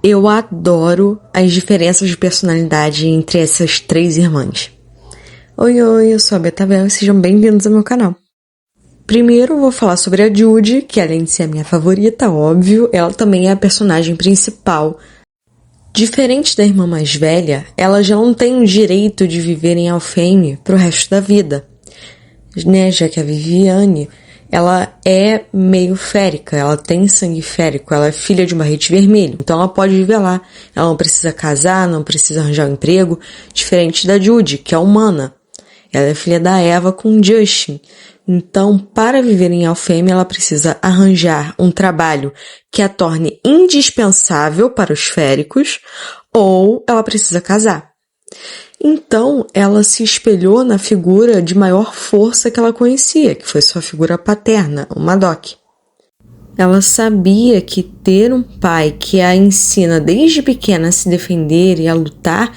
Eu adoro as diferenças de personalidade entre essas três irmãs. Oi, eu sou a Betabel e sejam bem-vindos ao meu canal. Primeiro eu vou falar sobre a Judy, que além de ser a minha favorita, óbvio, ela também é a personagem principal. Diferente da irmã mais velha, ela já não tem o direito de viver em Alfheim pro resto da vida, né? Já que a Viviane, ela é meio férica, ela tem sangue férico, ela é filha de um barrete vermelho, então ela pode viver lá. Ela não precisa casar, não precisa arranjar um emprego, diferente da Judy, que é humana. Ela é filha da Eva com Justin. Então, para viver em Alfheim, ela precisa arranjar um trabalho que a torne indispensável para os féricos, ou ela precisa casar. Então, ela se espelhou na figura de maior força que ela conhecia, que foi sua figura paterna, o Madoc. Ela sabia que ter um pai que a ensina desde pequena a se defender e a lutar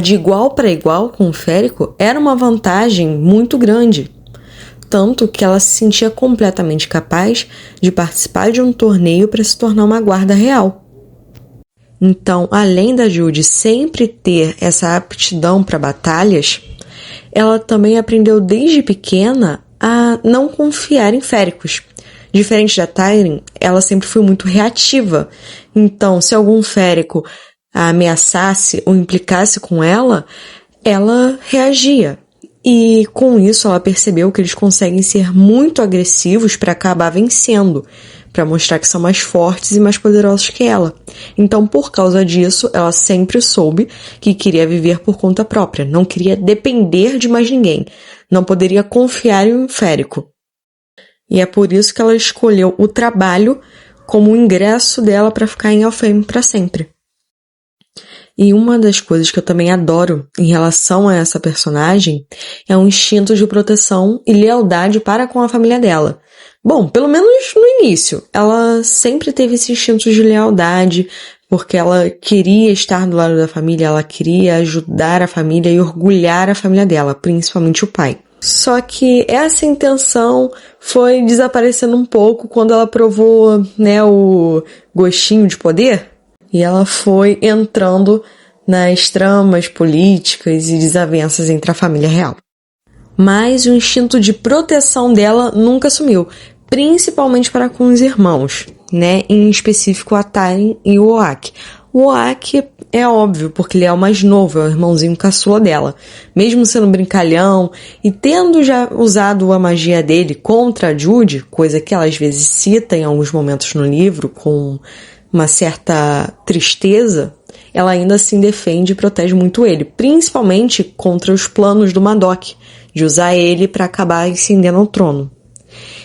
de igual para igual com o férico, era uma vantagem muito grande. Tanto que ela se sentia completamente capaz de participar de um torneio para se tornar uma guarda real. Então, além da Judy sempre ter essa aptidão para batalhas, ela também aprendeu desde pequena a não confiar em féricos. Diferente da Tyrion, ela sempre foi muito reativa. Então, se algum férico a ameaçasse ou implicasse com ela reagia. E com isso ela percebeu que eles conseguem ser muito agressivos para acabar vencendo, para mostrar que são mais fortes e mais poderosos que ela. Então, por causa disso, ela sempre soube que queria viver por conta própria, não queria depender de mais ninguém, não poderia confiar em um férico. E é por isso que ela escolheu o trabalho como o ingresso dela para ficar em Alfheim para sempre. E uma das coisas que eu também adoro em relação a essa personagem é um instinto de proteção e lealdade para com a família dela. Bom, pelo menos no início, ela sempre teve esse instinto de lealdade, porque ela queria estar do lado da família, ela queria ajudar a família e orgulhar a família dela, principalmente o pai. Só que essa intenção foi desaparecendo um pouco quando ela provou, o gostinho de poder. E ela foi entrando nas tramas políticas e desavenças entre a família real. Mas o instinto de proteção dela nunca sumiu, principalmente para com os irmãos, em específico a Tyrion e o Oak. O Oak é óbvio, porque ele é o mais novo, é o irmãozinho caçula dela. Mesmo sendo brincalhão e tendo já usado a magia dele contra a Judy, coisa que ela às vezes cita em alguns momentos no livro com uma certa tristeza, ela ainda assim defende e protege muito ele, principalmente contra os planos do Madoc, de usar ele para acabar ascendendo ao trono.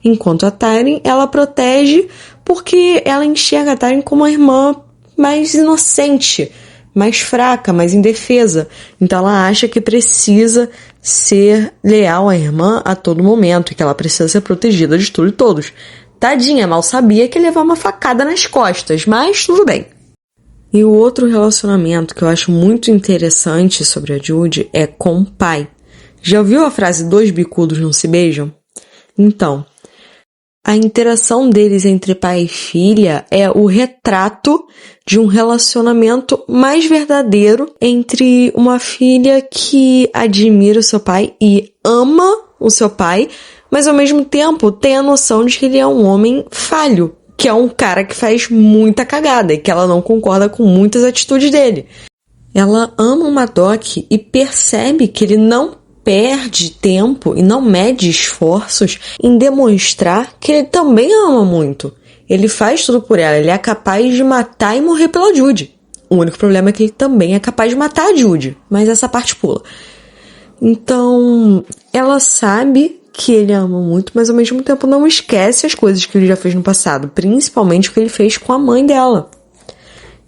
Enquanto a Tyrion, ela protege porque ela enxerga a Tyrion como uma irmã mais inocente, mais fraca, mais indefesa. Então ela acha que precisa ser leal à irmã a todo momento e que ela precisa ser protegida de tudo e todos. Tadinha, mal sabia que ia levar uma facada nas costas, mas tudo bem. E o outro relacionamento que eu acho muito interessante sobre a Judy é com o pai. Já ouviu a frase "dois bicudos não se beijam"? Então, a interação deles entre pai e filha é o retrato de um relacionamento mais verdadeiro entre uma filha que admira o seu pai e ama o seu pai, mas ao mesmo tempo tem a noção de que ele é um homem falho, que é um cara que faz muita cagada e que ela não concorda com muitas atitudes dele. Ela ama o Madoc e percebe que ele não perde tempo e não mede esforços em demonstrar que ele também a ama muito. Ele faz tudo por ela, ele é capaz de matar e morrer pela Judy. O único problema é que ele também é capaz de matar a Judy, mas essa parte pula. Então, ela sabe que ele a ama muito, mas ao mesmo tempo não esquece as coisas que ele já fez no passado, principalmente o que ele fez com a mãe dela.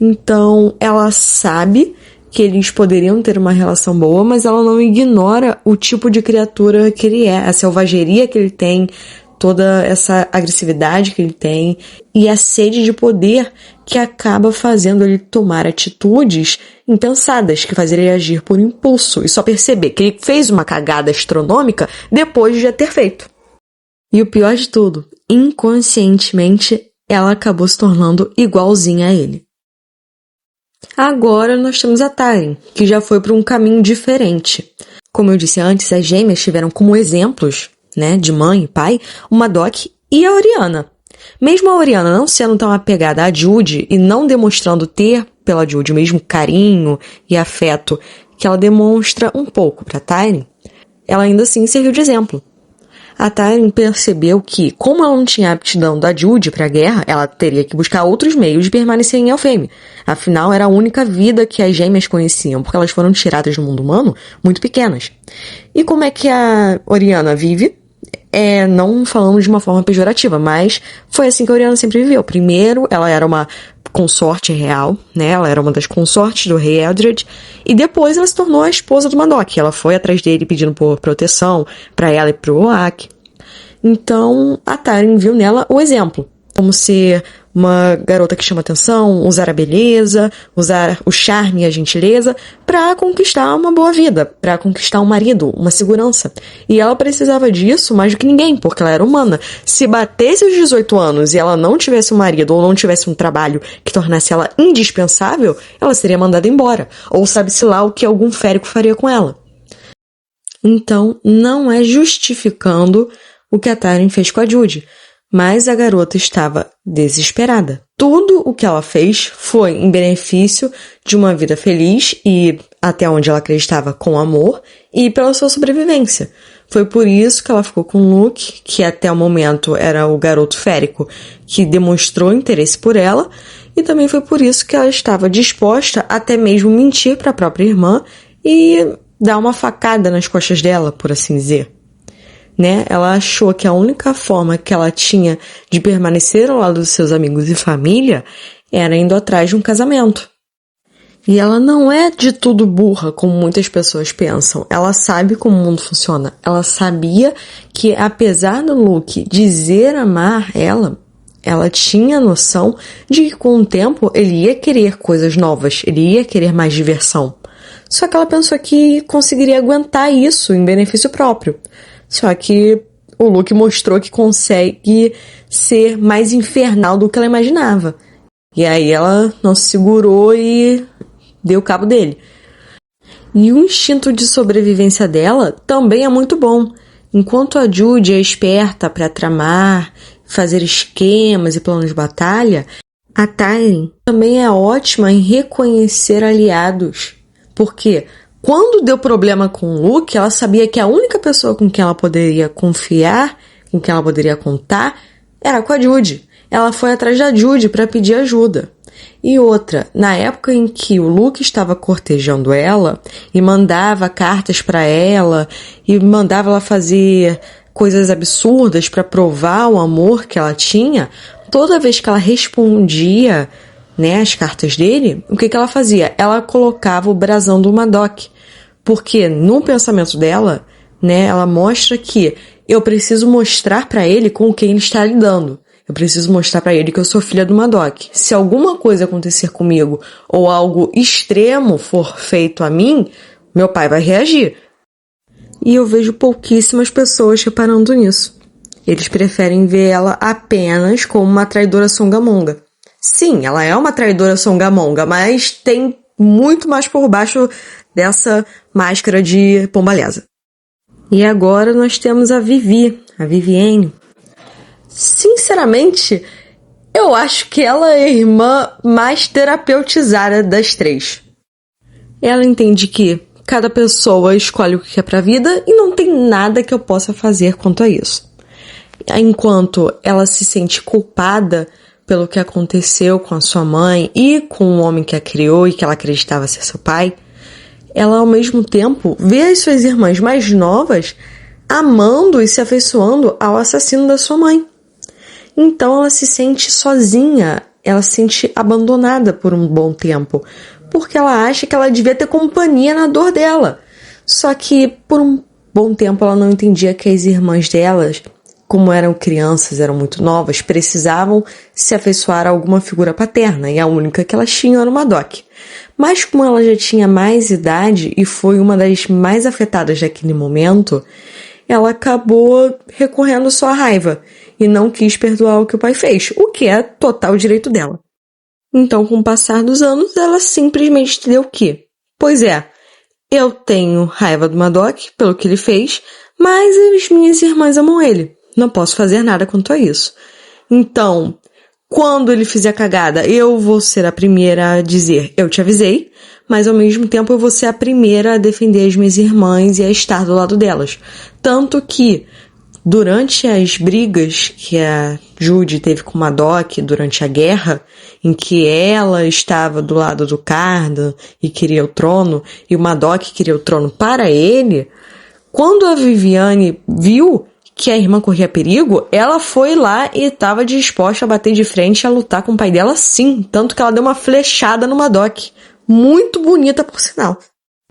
Então, ela sabe que eles poderiam ter uma relação boa, mas ela não ignora o tipo de criatura que ele é, a selvageria que ele tem, toda essa agressividade que ele tem e a sede de poder que acaba fazendo ele tomar atitudes impensadas, que fazem ele agir por impulso e só perceber que ele fez uma cagada astronômica depois de já ter feito. E o pior de tudo, inconscientemente, ela acabou se tornando igualzinha a ele. Agora nós temos a Taren, que já foi para um caminho diferente. Como eu disse antes, as gêmeas tiveram como exemplos, né, de mãe e pai, o Madoc e a Oriana. Mesmo a Oriana não sendo tão apegada a Jude e não demonstrando ter pela Jude o mesmo carinho e afeto que ela demonstra um pouco para Taren, ela ainda assim serviu de exemplo. A Taren percebeu que, como ela não tinha aptidão da Jude para a guerra, ela teria que buscar outros meios de permanecer em Elfhame. Afinal, era a única vida que as gêmeas conheciam, porque elas foram tiradas do mundo humano muito pequenas. E como é que a Oriana vive? Não falando de uma forma pejorativa, mas foi assim que a Oriana sempre viveu. Primeiro, ela era uma consorte real, né? Ela era uma das consortes do rei Eldred, e depois ela se tornou a esposa do Madoc. Ela foi atrás dele pedindo por proteção para ela e pro Oak. Então, a Taren viu nela o exemplo, como ser uma garota que chama atenção, usar a beleza, usar o charme e a gentileza para conquistar uma boa vida, para conquistar um marido, uma segurança. E ela precisava disso mais do que ninguém, porque ela era humana. Se batesse os 18 anos e ela não tivesse um marido ou não tivesse um trabalho que tornasse ela indispensável, ela seria mandada embora. Ou sabe-se lá o que algum férico faria com ela. Então, não é justificando o que a Taren fez com a Jude, mas a garota estava desesperada. Tudo o que ela fez foi em benefício de uma vida feliz e, até onde ela acreditava, com amor, e pela sua sobrevivência. Foi por isso que ela ficou com Luke, que até o momento era o garoto férico que demonstrou interesse por ela, e também foi por isso que ela estava disposta até mesmo mentir para a própria irmã e dar uma facada nas costas dela, por assim dizer. Né? Ela achou que a única forma que ela tinha de permanecer ao lado dos seus amigos e família era indo atrás de um casamento. E ela não é de tudo burra, como muitas pessoas pensam. Ela sabe como o mundo funciona. Ela sabia que, apesar do Luke dizer amar ela tinha noção de que com o tempo ele ia querer coisas novas, ele ia querer mais diversão. Só que ela pensou que conseguiria aguentar isso em benefício próprio. Só que o Luke mostrou que consegue ser mais infernal do que ela imaginava. E aí ela não se segurou e deu cabo dele. E o instinto de sobrevivência dela também é muito bom. Enquanto a Jude é esperta para tramar, fazer esquemas e planos de batalha, a Taren também é ótima em reconhecer aliados. Porque quando deu problema com o Luke, ela sabia que a única pessoa com quem ela poderia confiar, com quem ela poderia contar, era com a Jude. Ela foi atrás da Jude para pedir ajuda. E outra, na época em que o Luke estava cortejando ela e mandava cartas para ela e mandava ela fazer coisas absurdas para provar o amor que ela tinha, toda vez que ela respondia, né, as cartas dele, o que ela fazia? Ela colocava o brasão do Madoc, porque no pensamento dela, né, ela mostra que eu preciso mostrar para ele com quem ele está lidando. Eu preciso mostrar para ele que eu sou filha do Madoc. Se alguma coisa acontecer comigo ou algo extremo for feito a mim, meu pai vai reagir. E eu vejo pouquíssimas pessoas reparando nisso. Eles preferem ver ela apenas como uma traidora songamonga. Sim, ela é uma traidora songamonga, mas tem muito mais por baixo dessa máscara de pombaleza. E agora nós temos a Vivienne. Sinceramente, eu acho que ela é a irmã mais terapeutizada das três. Ela entende que cada pessoa escolhe o que quer pra vida e não tem nada que eu possa fazer quanto a isso. Enquanto ela se sente culpada pelo que aconteceu com a sua mãe e com o homem que a criou e que ela acreditava ser seu pai, ela ao mesmo tempo vê as suas irmãs mais novas amando e se afeiçoando ao assassino da sua mãe. Então ela se sente sozinha, ela se sente abandonada por um bom tempo, porque ela acha que ela devia ter companhia na dor dela. Só que por um bom tempo ela não entendia que as irmãs delas, como eram crianças, eram muito novas, precisavam se afeiçoar a alguma figura paterna, e a única que elas tinham era o Madoc. Mas como ela já tinha mais idade e foi uma das mais afetadas naquele momento, ela acabou recorrendo só à raiva e não quis perdoar o que o pai fez, o que é total direito dela. Então, com o passar dos anos, ela simplesmente entendeu o quê? Pois é, eu tenho raiva do Madoc pelo que ele fez, mas as minhas irmãs amam ele. Não posso fazer nada quanto a isso. Então, quando ele fizer cagada, eu vou ser a primeira a dizer, eu te avisei, mas ao mesmo tempo eu vou ser a primeira a defender as minhas irmãs e a estar do lado delas. Tanto que, durante as brigas que a Judy teve com o Madoc durante a guerra, em que ela estava do lado do Cardan e queria o trono, e o Madoc queria o trono para ele, quando a Viviane viu que a irmã corria perigo, ela foi lá e estava disposta a bater de frente e a lutar com o pai dela sim, tanto que ela deu uma flechada no Madoc. Muito bonita, por sinal.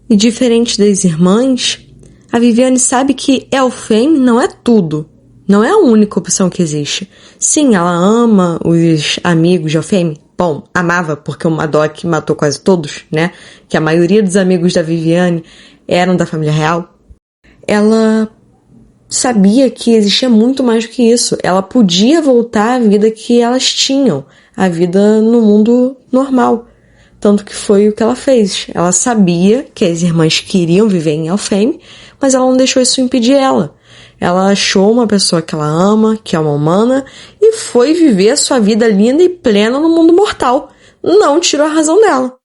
E diferente das irmãs, a Viviane sabe que Elfhame não é tudo. Não é a única opção que existe. Sim, ela ama os amigos de Elfhame. Bom, amava, porque o Madoc matou quase todos, né? Que a maioria dos amigos da Viviane eram da família real. Ela sabia que existia muito mais do que isso. Ela podia voltar à vida que elas tinham. A vida no mundo normal. Tanto que foi o que ela fez. Ela sabia que as irmãs queriam viver em Elfhame, mas ela não deixou isso impedir ela. Ela achou uma pessoa que ela ama, que é uma humana, e foi viver a sua vida linda e plena no mundo mortal. Não tirou a razão dela.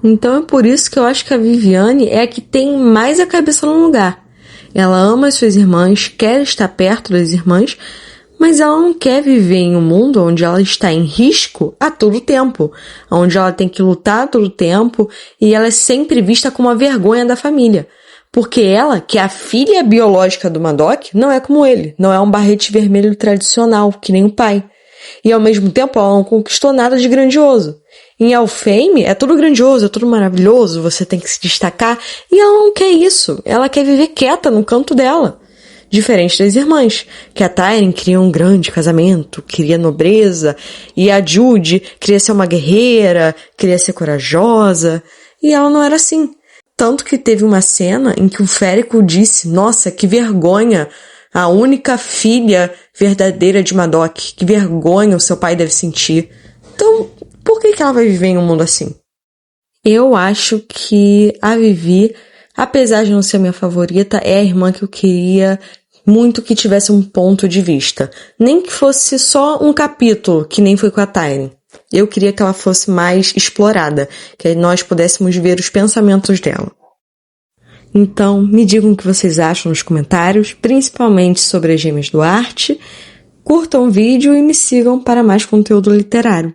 Então é por isso que eu acho que a Viviane é a que tem mais a cabeça no lugar. Ela ama as suas irmãs, quer estar perto das irmãs, mas ela não quer viver em um mundo onde ela está em risco a todo tempo, onde ela tem que lutar a todo tempo e ela é sempre vista como a vergonha da família. Porque ela, que é a filha biológica do Madoc, não é como ele, não é um barrete vermelho tradicional, que nem o pai. E ao mesmo tempo ela não conquistou nada de grandioso. Em Elfhame é tudo grandioso, é tudo maravilhoso, você tem que se destacar, e ela não quer isso, ela quer viver quieta no canto dela. Diferente das irmãs, que a Tyrion queria um grande casamento, queria nobreza, e a Judy queria ser uma guerreira, queria ser corajosa, e ela não era assim. Tanto que teve uma cena em que o Férico disse, nossa, que vergonha, a única filha verdadeira de Madoc, que vergonha o seu pai deve sentir. Então, por que ela vai viver em um mundo assim? Eu acho que a Vivi, apesar de não ser minha favorita, é a irmã que eu queria muito que tivesse um ponto de vista. Nem que fosse só um capítulo, que nem foi com a Tyrion. Eu queria que ela fosse mais explorada, que nós pudéssemos ver os pensamentos dela. Então, me digam o que vocês acham nos comentários, principalmente sobre as Gêmeas Duarte. Curtam o vídeo e me sigam para mais conteúdo literário.